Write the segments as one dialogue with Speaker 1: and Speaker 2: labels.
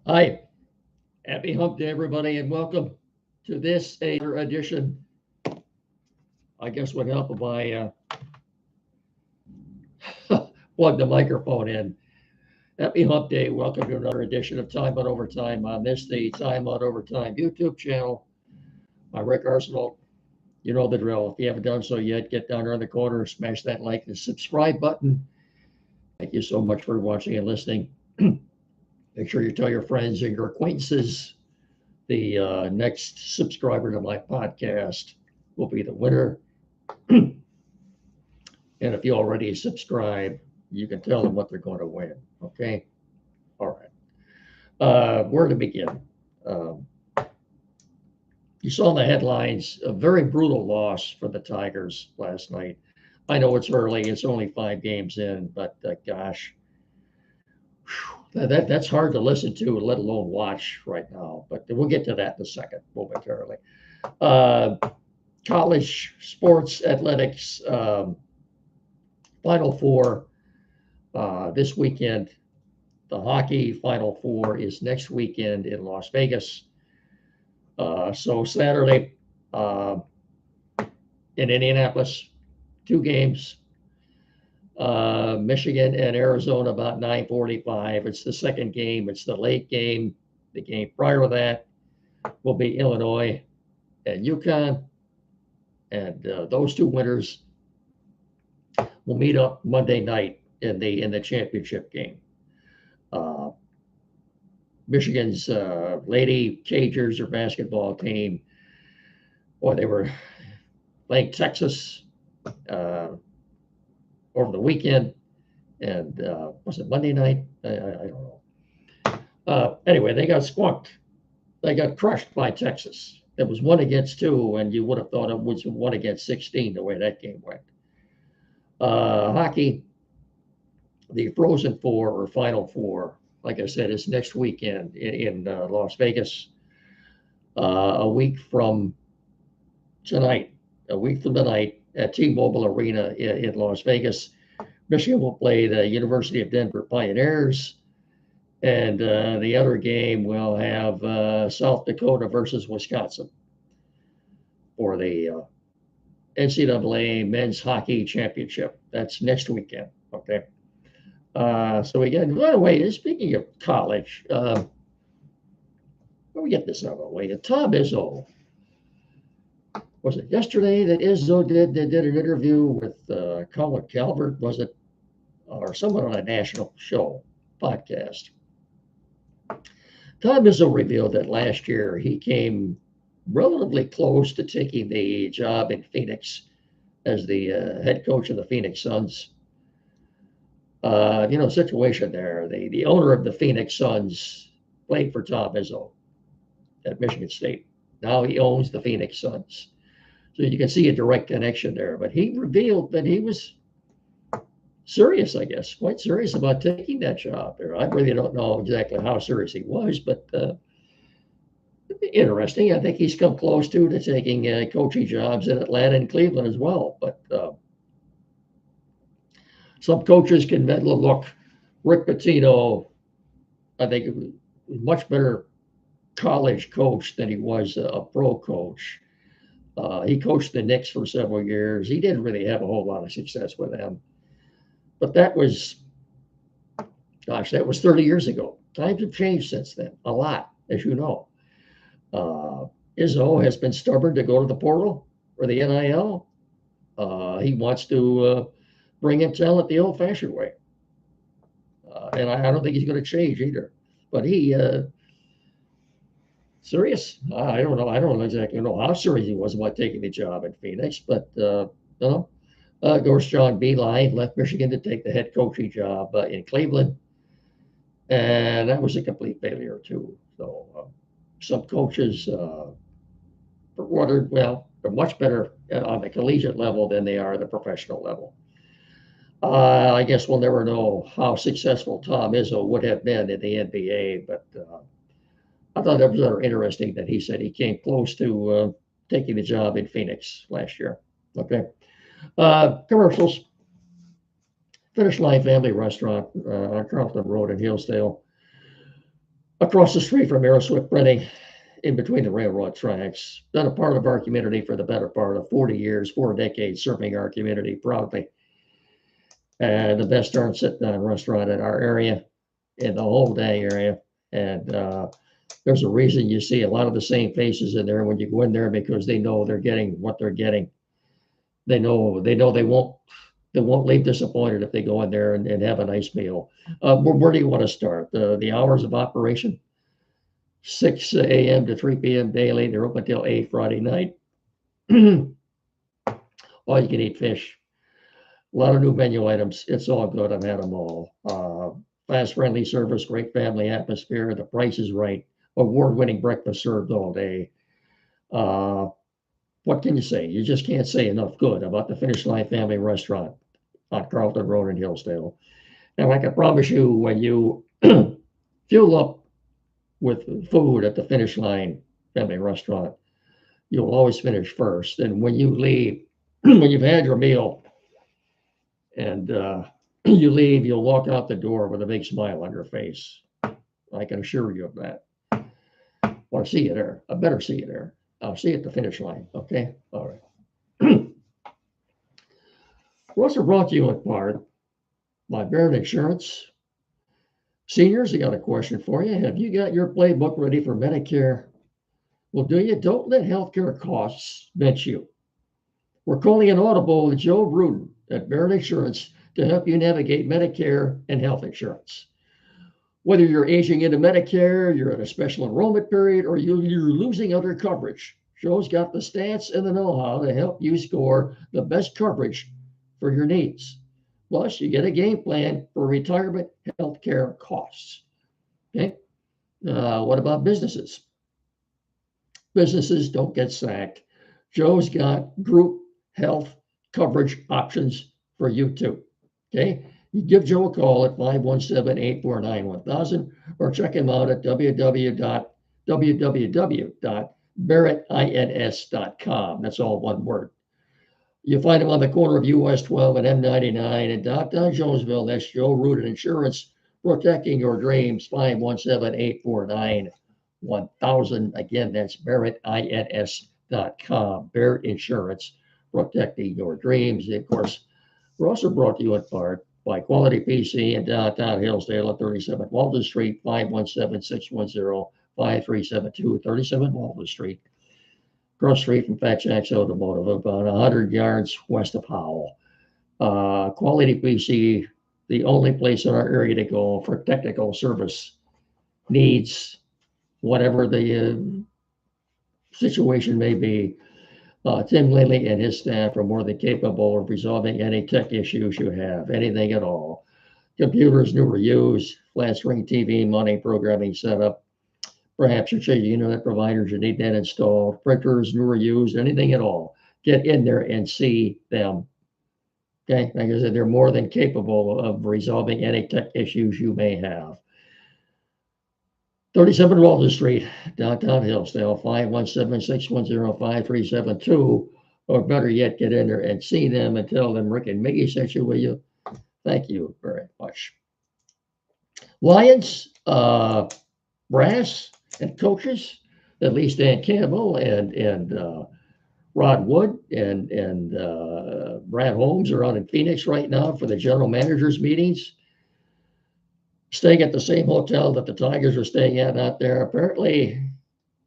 Speaker 1: Hi, happy hump day, everybody, and welcome to this another edition. I guess with help of my plug the microphone in. Happy hump day. Welcome to another edition of Time Out Overtime on this, the Time Out Overtime YouTube channel. I'm Rick Arsenal. You know the drill. If you haven't done so yet, get down there in the corner, smash that like and subscribe button. Thank you so much for watching and listening. Make sure you tell your friends and your acquaintances. The next subscriber to my podcast will be the winner. And if you already subscribe, you can tell them what they're going to win. Okay. All right. Where to begin? Um, you saw in the headlines a very brutal loss for the Tigers last night. I know it's early, it's only 5 games in, but gosh, that's hard to listen to, let alone watch right now. But we'll get to that in a second, momentarily. Uh, College sports athletics, Final Four this weekend. The hockey Final Four is next weekend in Las Vegas. So Saturday uh, in Indianapolis, 2 games. Michigan and Arizona about 9:45. It's the second game. It's the late game. The game prior to that will be Illinois and UConn, and those two winners will meet up Monday night in the championship game. Uh, Michigan's Lady Cagers, or basketball team, boy, they were playing Texas uh, over the weekend, and was it Monday night? I don't know. Anyway, they got skunked. They got crushed by Texas. It was 1-2, and you would have thought it was 1-16 the way that game went. Hockey, the Frozen Four or Final Four, like I said, is next weekend in Las Vegas. A week from tonight, at T-Mobile Arena in Las Vegas. Michigan will play the University of Denver Pioneers, and the other game will have South Dakota versus Wisconsin for the NCAA Men's Hockey Championship. That's next weekend. Okay. So again, by the way, speaking of college, let me get this out of the way. Tom Izzo, was it yesterday that Izzo did an interview with Colin Calvert? Was it, or someone on a national show podcast? Tom Izzo revealed that last year he came relatively close to taking the job in Phoenix as the head coach of the Phoenix Suns. Situation there. The owner of the Phoenix Suns played for Tom Izzo at Michigan State. Now he owns the Phoenix Suns. So you can see a direct connection there. But he revealed that he was serious, I guess, quite serious about taking that job there. I really don't know exactly how serious he was, but interesting. I think he's come close to taking coaching jobs in Atlanta and Cleveland as well. But some coaches can look. Rick Pitino, I think, was much better college coach than he was a pro coach. He coached the Knicks for several years. He didn't really have a whole lot of success with them. But that was 30 years ago. Times have changed since then, a lot, as you know. Izzo has been stubborn to go to the portal or the NIL. He wants to bring in talent the old-fashioned way. And I don't think he's going to change either. But he serious? I don't know. I don't exactly know how serious he was about taking the job in Phoenix, but of course, John Beilein left Michigan to take the head coaching job in Cleveland, and that was a complete failure too. So some coaches they're much better on the collegiate level than they are at the professional level. I guess we'll never know how successful Tom Izzo would have been in the NBA, but I thought that was interesting that he said he came close to taking the job in Phoenix last year. Okay. Commercials. Finish Line Family Restaurant on Carlton Road in Hillsdale. across the street from Aeroswift Printing, in between the railroad tracks. Been a part of our community for the better part of 40 years, 4 decades, serving our community proudly. And the best darn sit-down restaurant in our area, in the whole dang area. And there's a reason you see a lot of the same faces in there when you go in there, because they know they're getting what they're getting. They know they won't leave disappointed if they go in there and have a nice meal. Where do you want to start? The hours of operation, 6 a.m. to 3 p.m. daily. They're open until 8 Friday night. All you can eat fish. A lot of new menu items. It's all good. I've had them all. Fast, friendly service, great family atmosphere. The price is right. Award-winning breakfast served all day. What can you say? You just can't say enough good about the Finish Line Family Restaurant on Carlton Road in Hillsdale. And I can promise you, when you fuel up with food at the Finish Line Family Restaurant, you'll always finish first. And when you leave, when you've had your meal and you leave, you'll walk out the door with a big smile on your face. I can assure you of that. I want to see you there. I better see you there. I'll see you at the Finish Line. Okay? All right. We're also brought to you in part by Barrett Insurance. Seniors, I got a question for you. Have you got your playbook ready for Medicare? Well, do you? Don't let healthcare costs bench you. We're calling an audible to Joe Rudin at Barrett Insurance to help you navigate Medicare and health insurance. Whether you're aging into Medicare, you're in a special enrollment period, or you're losing other coverage, Joe's got the stats and the know-how to help you score the best coverage for your needs. Plus, you get a game plan for retirement healthcare costs. Okay. What about businesses? Businesses don't get sacked. Joe's got group health coverage options for you too. Okay. You give Joe a call at 517-849-1000 or check him out at www.barrettins.com. That's all one word. You find him on the corner of US 12 and M99 in downtown Jonesville. That's Joe Rudin Insurance, protecting your dreams. 517-849-1000. Again, that's barrettins.com. Barrett Insurance, protecting your dreams. Of course, we're also brought to you in part by Quality PC in downtown Hillsdale at 37 Walden Street, 517-610-5372, 37 Walden Street. Cross street from Fat Jack's Automotive, about 100 yards west of Howell. Quality PC, the only place in our area to go for technical service needs, whatever the situation may be. Tim Lindley and his staff are more than capable of resolving any tech issues you have, anything at all. Computers, new or used, flat screen TV, money, programming setup. Perhaps you're changing internet providers, you need that installed. Printers, new or used, anything at all. Get in there and see them. Okay, like I said, they're more than capable of resolving any tech issues you may have. 37 Walden Street, downtown Hillsdale, 517-610-5372, or better yet, get in there and see them and tell them Rick and Miggy sent you with you. Thank you very much. Lions, brass and coaches, at least Dan Campbell and Rod Wood and Brad Holmes are out in Phoenix right now for the general managers meetings, staying at the same hotel that the Tigers are staying at out there. Apparently,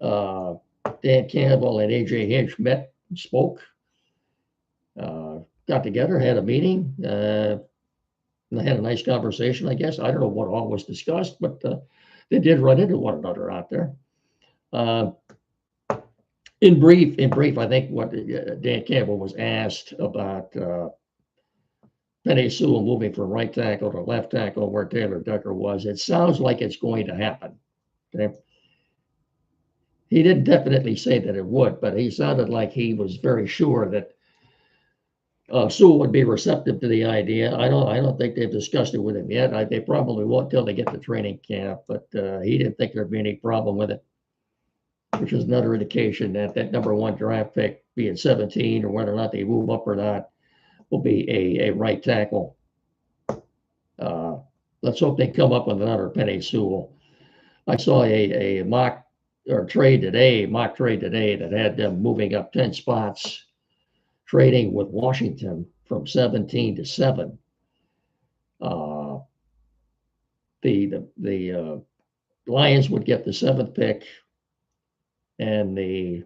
Speaker 1: Dan Campbell and AJ Hinch met, spoke, got together, had a meeting, and had a nice conversation, I guess. I don't know what all was discussed, but they did run into one another out there. In brief, I think what Dan Campbell was asked about Penny Sewell moving from right tackle to left tackle where Taylor Decker was. It sounds like it's going to happen. Okay. He didn't definitely say that it would, but he sounded like he was very sure that Sewell would be receptive to the idea. I don't think they've discussed it with him yet. They probably won't till they get to training camp, but he didn't think there'd be any problem with it, which is another indication that that number one draft pick, be it 17 or whether or not they move up or not, will be a right tackle. Let's hope they come up with another Penny Sewell. I saw a mock trade today that had them moving up 10 spots, trading with Washington from 17 to 7. Uh, the Lions would get the 7th pick and a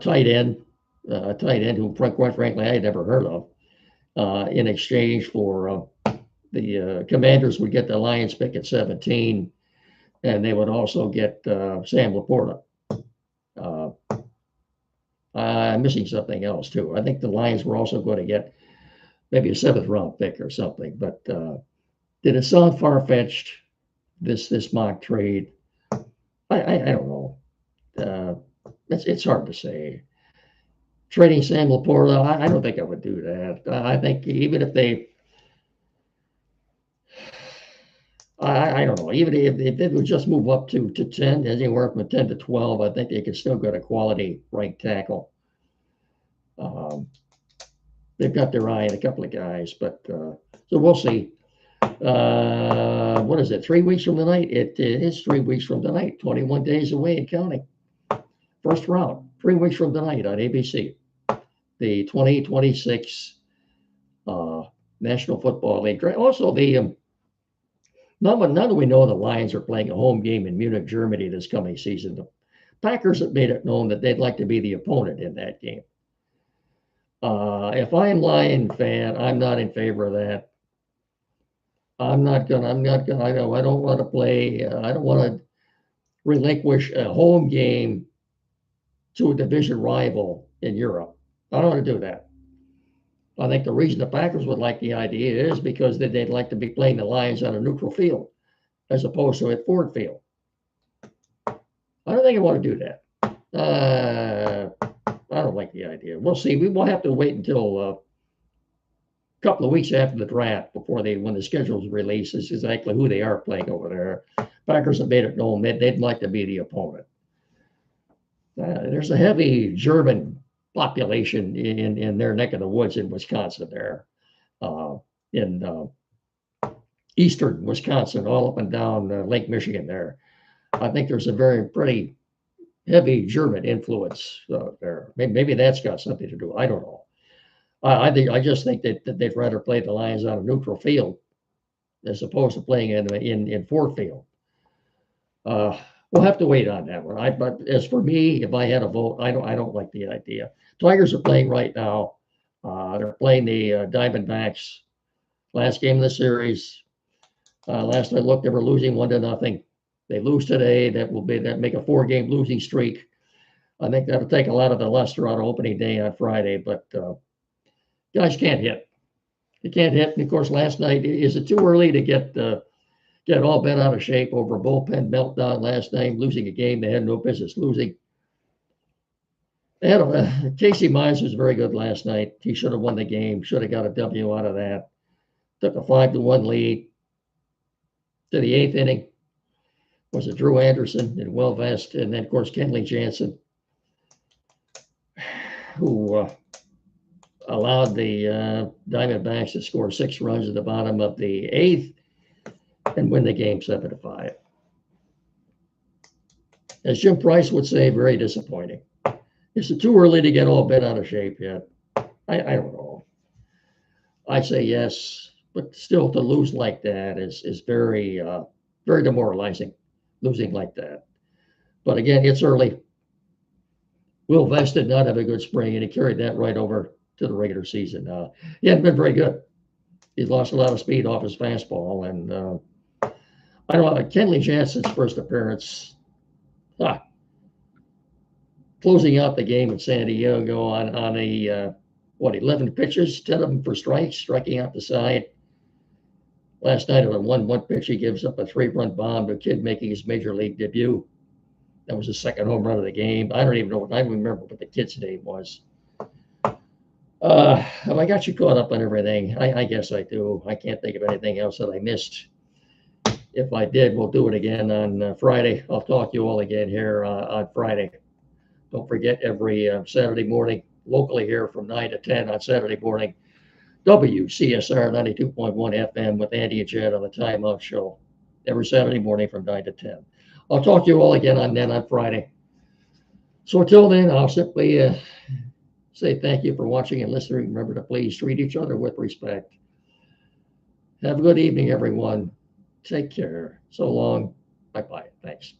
Speaker 1: tight end who, quite frankly, I had never heard of, in exchange for the Commanders would get the Lions pick at 17, and they would also get Sam Laporta. I'm missing something else too. I think the Lions were also going to get maybe a 7th round pick or something. But did it sound far fetched? This mock trade? I don't know. It's hard to say. Trading Sam Laporta, I don't think I would do that. I think even if they, I don't know, even if they would just move up to 10, anywhere from 10 to 12, I think they could still get a quality right tackle. They've got their eye on a couple of guys, but so we'll see. What is it? 3 weeks from tonight? It is 3 weeks from tonight. 21 days away and counting. First round, 3 weeks from tonight on ABC. The 2026 National Football League. Also, now that we know the Lions are playing a home game in Munich, Germany this coming season, the Packers have made it known that they'd like to be the opponent in that game. If I'm Lion fan, I'm not in favor of that. I don't want to play. I don't want to relinquish a home game to a division rival in Europe. I don't want to do that. I think the reason the Packers would like the idea is because they'd like to be playing the Lions on a neutral field as opposed to at Ford Field. I don't think I want to do that. I don't like the idea. We'll see. We will have to wait until a couple of weeks after the draft before when the schedule is released, is exactly who they are playing over there. Packers have made it known they'd like to be the opponent. There's a heavy German population in their neck of the woods in Wisconsin there, in eastern Wisconsin, all up and down Lake Michigan there. I think there's a pretty heavy German influence there. Maybe that's got something to do. I don't know. I just think that they'd rather play the Lions on a neutral field as opposed to playing in Ford Field. We'll have to wait on that one. But as for me, if I had a vote, I don't like the idea. Tigers are playing right now. They're playing the Diamondbacks. Last game of the series. Last I looked, they were losing 1-0. They lose today. That make a 4-game losing streak. I think that'll take a lot of the luster out of opening day on Friday. But guys can't hit. They can't hit. And of course, last night, is it too early to get all bent out of shape over a bullpen meltdown last night, losing a game they had no business losing? Casey Mize was very good last night. He should have won the game, should have got a W out of that. Took a 5-1 lead to the 8th inning. Was it Drew Anderson and Will Vest, and then, of course, Kenley Jansen, who allowed the Diamondbacks to score 6 runs at the bottom of the 8th and win the game 7-5. As Jim Price would say, very disappointing. Is it too early to get all bent out of shape yet? I don't know. I say yes, but still to lose like that is very, very demoralizing, losing like that. But again, it's early. Will Vest did not have a good spring, and he carried that right over to the regular season. He hadn't been very good. He's lost a lot of speed off his fastball, and I don't know. Kenley Jansen's first appearance, closing out the game in San Diego on a 11 pitches, 10 of them for strikes, striking out the side. Last night on a 1-1 pitch, he gives up a 3-run bomb to a kid making his major league debut. That was the second home run of the game. I don't remember what the kid's name was. Have I got you caught up on everything? I guess I do. I can't think of anything else that I missed. If I did, we'll do it again on Friday. I'll talk to you all again here on Friday. Don't forget, every Saturday morning, locally here from 9 to 10 on Saturday morning, WCSR 92.1 FM with Andy and Chad on the Time Out Show. every Saturday morning from 9 to 10. I'll talk to you all again on Friday. So until then, I'll simply say thank you for watching and listening. Remember to please treat each other with respect. Have a good evening, everyone. Take care. So long. Bye-bye. Thanks.